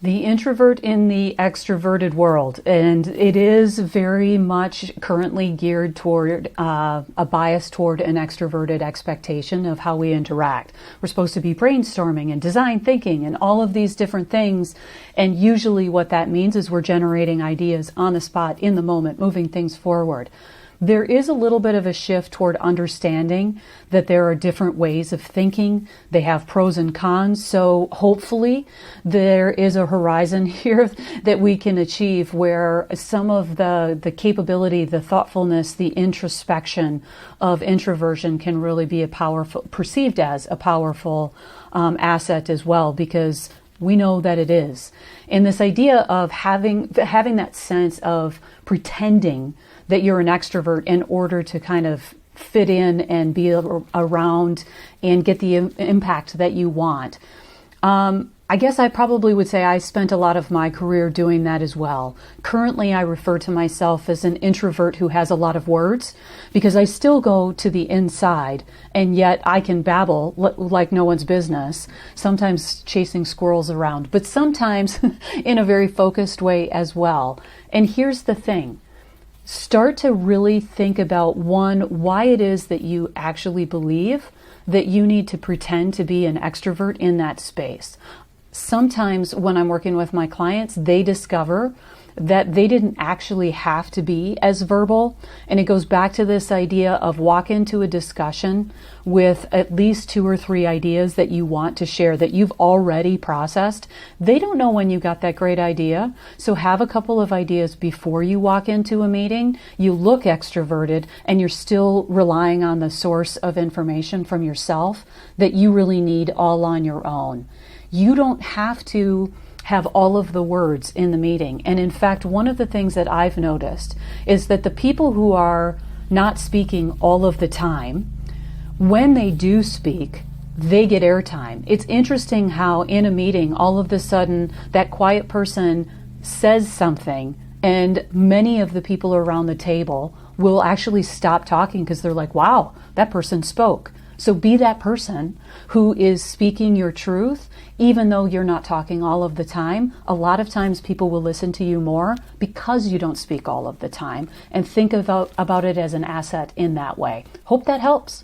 The introvert in the extroverted world, and it is very much currently geared toward a bias toward an extroverted expectation of how we interact. We're supposed to be brainstorming and design thinking and all of these different things, and usually what that means is we're generating ideas on the spot, in the moment, moving things forward. There is a little bit of a shift toward understanding that there are different ways of thinking. They have pros and cons. So hopefully there is a horizon here that we can achieve where some of the capability, the thoughtfulness, the introspection of introversion can really be perceived as a powerful asset as well, because we know that it is. And this idea of having that sense of pretending that you're an extrovert in order to kind of fit in and be around and get the impact that you want. I guess I probably would say I spent a lot of my career doing that as well. Currently, I refer to myself as an introvert who has a lot of words because I still go to the inside, and yet I can babble like no one's business, sometimes chasing squirrels around, but sometimes in a very focused way as well. And here's the thing. Start to really think about, one, why it is that you actually believe that you need to pretend to be an extrovert in that space. Sometimes when I'm working with my clients, they discover that they didn't actually have to be as verbal. And it goes back to this idea of walk into a discussion with at least 2 or 3 ideas that you want to share, that you've already processed. They don't know when you got that great idea. So have a couple of ideas before you walk into a meeting. You look extroverted and you're still relying on the source of information from yourself that you really need all on your own. You don't have to have all of the words in the meeting. And in fact, one of the things that I've noticed is that the people who are not speaking all of the time, when they do speak, they get airtime. It's interesting how in a meeting, all of a sudden, that quiet person says something, and many of the people around the table will actually stop talking because they're like, wow, that person spoke. So be that person who is speaking your truth, even though you're not talking all of the time. A lot of times people will listen to you more because you don't speak all of the time, and think about it as an asset in that way. Hope that helps.